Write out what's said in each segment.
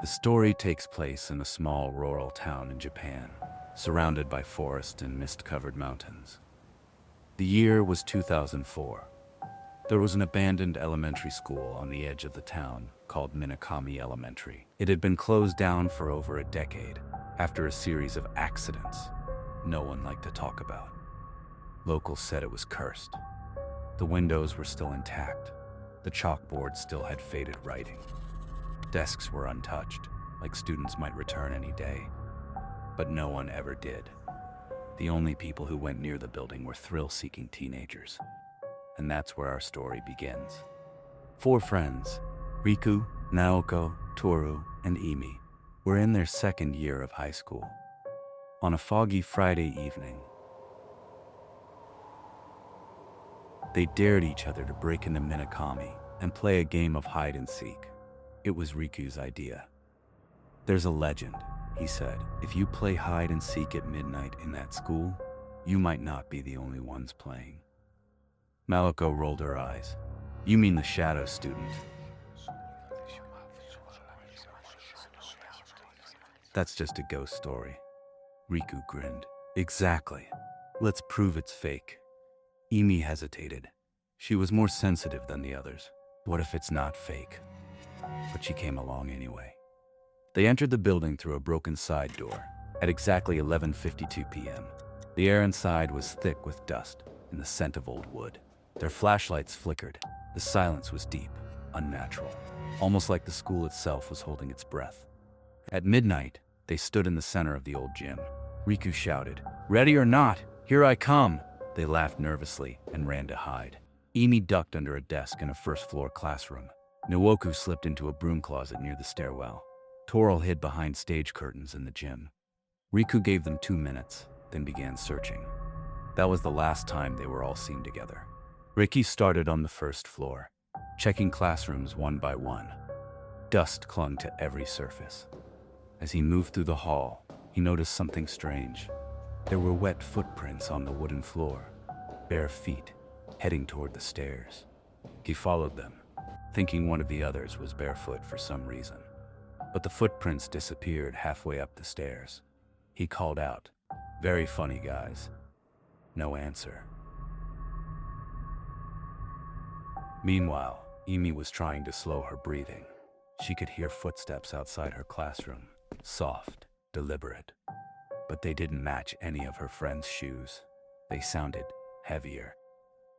The story takes place in a small rural town in Japan, surrounded by forest and mist-covered mountains. The year was 2004. There was an abandoned elementary school on the edge of the town called Minakami Elementary. It had been closed down for over a decade after a series of accidents no one liked to talk about. Locals said it was cursed. The windows were still intact. The chalkboard still had faded writing. Desks were untouched, like students might return any day. But no one ever did. The only people who went near the building were thrill-seeking teenagers. And that's where our story begins. 4 friends, Riku, Naoko, Toru, and Imi, were in their second year of high school. On a foggy Friday evening, they dared each other to break into Minakami and play a game of hide and seek. It was Riku's idea. "There's a legend," he said. "If you play hide and seek at midnight in that school, you might not be the only ones playing." Malako rolled her eyes. "You mean the shadow student?" "That's just a ghost story." Riku grinned. "Exactly. Let's prove it's fake." Imi hesitated. She was more sensitive than the others. What if it's not fake? But she came along anyway. They entered the building through a broken side door at exactly 11:52 p.m. The air inside was thick with dust and the scent of old wood. Their flashlights flickered. The silence was deep, unnatural, almost like the school itself was holding its breath. At midnight, they stood in the center of the old gym. Riku shouted, "Ready or not, here I come!" They laughed nervously and ran to hide. Imi ducked under a desk in a first-floor classroom. Naoku slipped into a broom closet near the stairwell. Toral hid behind stage curtains in the gym. Riku gave them 2 minutes, then began searching. That was the last time they were all seen together. Ricky started on the first floor, checking classrooms one by one. Dust clung to every surface. As he moved through the hall, he noticed something strange. There were wet footprints on the wooden floor, bare feet, heading toward the stairs. He followed them, thinking one of the others was barefoot for some reason. But the footprints disappeared halfway up the stairs. He called out, "Very funny, guys." No answer. Meanwhile, Imi was trying to slow her breathing. She could hear footsteps outside her classroom, soft, deliberate. But they didn't match any of her friends' shoes. They sounded heavier.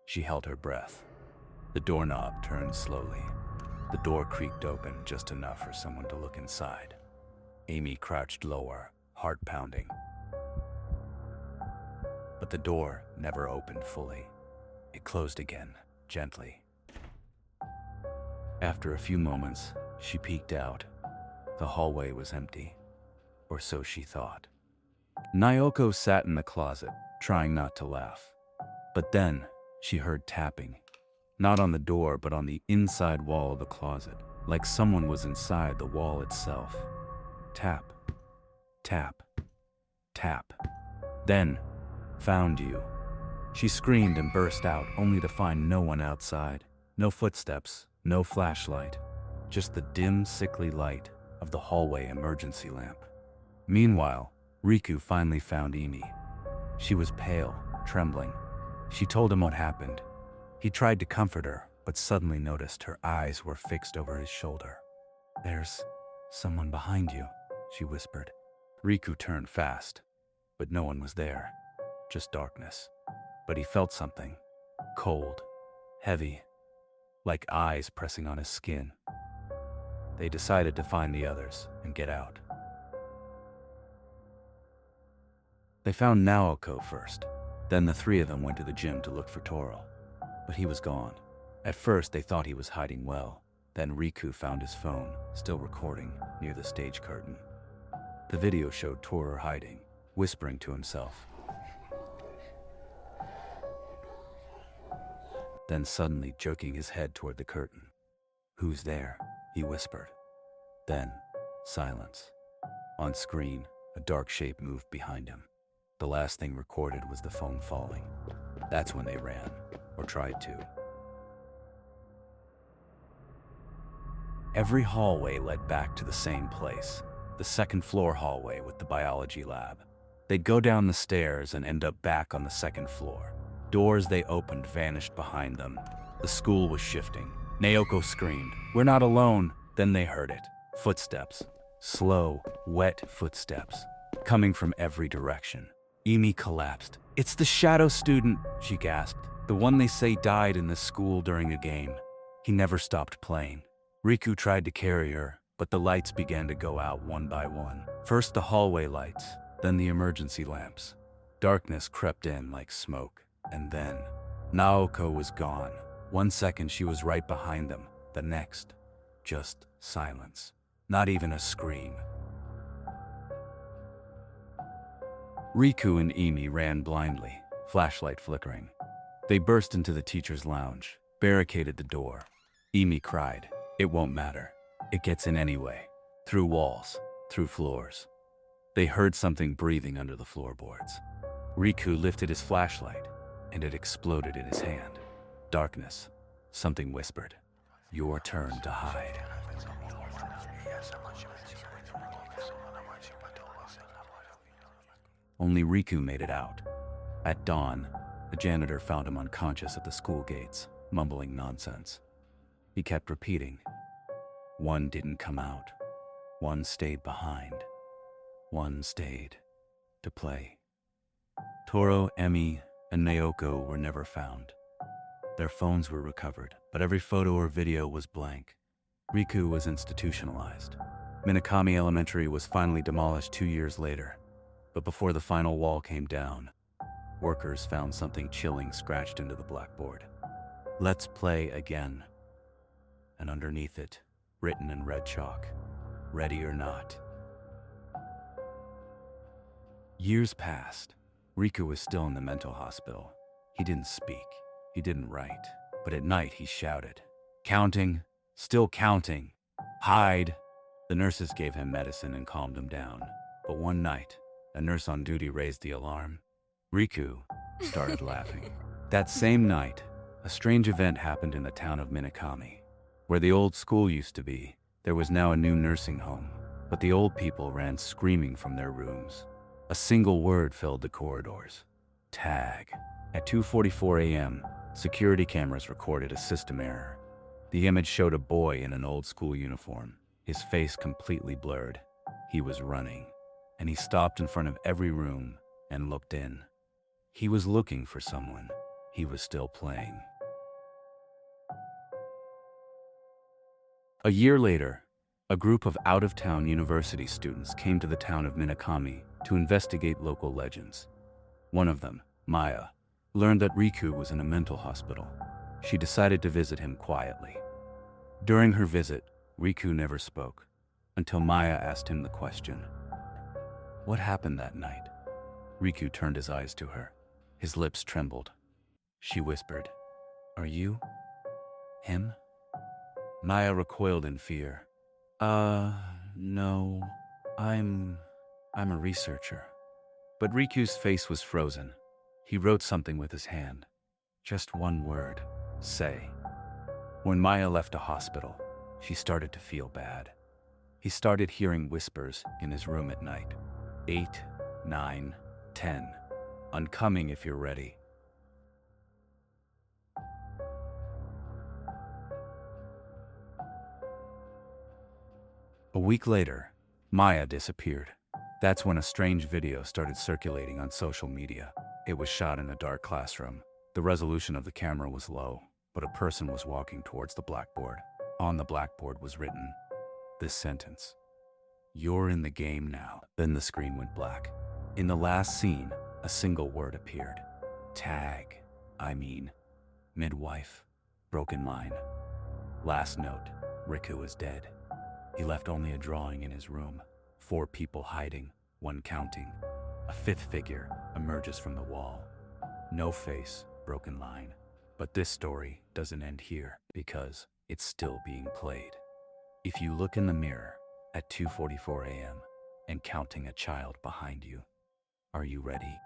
She held her breath. The doorknob turned slowly. The door creaked open just enough for someone to look inside. Amy crouched lower, heart pounding. But the door never opened fully. It closed again, gently. After a few moments, she peeked out. The hallway was empty, or so she thought. Naoko sat in the closet, trying not to laugh. But then, she heard tapping. Not on the door, but on the inside wall of the closet, like someone was inside the wall itself. Tap, tap, tap. Then, "Found you." She screamed and burst out, only to find no one outside. No footsteps, no flashlight, just the dim, sickly light of the hallway emergency lamp. Meanwhile, Riku finally found Imi. She was pale, trembling. She told him what happened. He tried to comfort her, but suddenly noticed her eyes were fixed over his shoulder. "There's someone behind you," she whispered. Riku turned fast, but no one was there, just darkness. But he felt something, cold, heavy, like eyes pressing on his skin. They decided to find the others and get out. They found Naoko first. Then the 3 of them went to the gym to look for Toral. But he was gone. At first, they thought he was hiding well. Then Riku found his phone, still recording, near the stage curtain. The video showed Toru hiding, whispering to himself. Then suddenly jerking his head toward the curtain. "Who's there?" he whispered. Then, silence. On screen, a dark shape moved behind him. The last thing recorded was the phone falling. That's when they ran, or tried to. Every hallway led back to the same place, the second floor hallway with the biology lab. They'd go down the stairs and end up back on the second floor. Doors they opened vanished behind them. The school was shifting. Naoko screamed, "We're not alone!" Then they heard it. Footsteps. Slow, wet footsteps. Coming from every direction. Emi collapsed. "It's the shadow student," she gasped. "The one they say died in this school during a game. He never stopped playing." Riku tried to carry her, but the lights began to go out one by one. First the hallway lights, then the emergency lamps. Darkness crept in like smoke, and then Naoko was gone. 1 second she was right behind them, the next, just silence. Not even a scream. Riku and Emi ran blindly, flashlight flickering. They burst into the teacher's lounge, barricaded the door. Emi cried, "It won't matter. It gets in anyway. Through walls, through floors." They heard something breathing under the floorboards. Riku lifted his flashlight, and it exploded in his hand. Darkness. Something whispered, "Your turn to hide." Only Riku made it out. At dawn, the janitor found him unconscious at the school gates, mumbling nonsense. He kept repeating, "One didn't come out. One stayed behind. One stayed to play." Toro, Emi, and Naoko were never found. Their phones were recovered, but every photo or video was blank. Riku was institutionalized. Minakami Elementary was finally demolished 2 years later. But before the final wall came down, workers found something chilling scratched into the blackboard. "Let's play again." And underneath it, written in red chalk, "Ready or not." Years passed. Riku was still in the mental hospital. He didn't speak. He didn't write. But at night he shouted, "Counting, still counting. Hide." The nurses gave him medicine and calmed him down. But one night, a nurse on duty raised the alarm. Riku started laughing. That same night, a strange event happened in the town of Minakami. Where the old school used to be, there was now a new nursing home, but the old people ran screaming from their rooms. A single word filled the corridors: tag. At 2:44 a.m., security cameras recorded a system error. The image showed a boy in an old school uniform, his face completely blurred. He was running, and he stopped in front of every room and looked in. He was looking for someone. He was still playing. A year later, a group of out-of-town university students came to the town of Minakami to investigate local legends. One of them, Maya, learned that Riku was in a mental hospital. She decided to visit him quietly. During her visit, Riku never spoke, until Maya asked him the question, "What happened that night?" Riku turned his eyes to her. His lips trembled. She whispered, "Are you him?" Maya recoiled in fear. No, I'm a researcher." But Riku's face was frozen. He wrote something with his hand. Just one word, "Say." When Maya left the hospital, she started to feel bad. He started hearing whispers in his room at night. 8, 9, 10. "I'm coming if you're ready." A week later, Maya disappeared. That's when a strange video started circulating on social media. It was shot in a dark classroom. The resolution of the camera was low, but a person was walking towards the blackboard. On the blackboard was written this sentence: "You're in the game now." Then the screen went black. In the last scene, a single word appeared. Tag. Midwife. Broken line. Last note, Riku is dead. He left only a drawing in his room. 4 people hiding, 1 counting. A 5th figure emerges from the wall. No face, broken line. But this story doesn't end here, because it's still being played. If you look in the mirror at 2:44 a.m. and counting a child behind you, are you ready?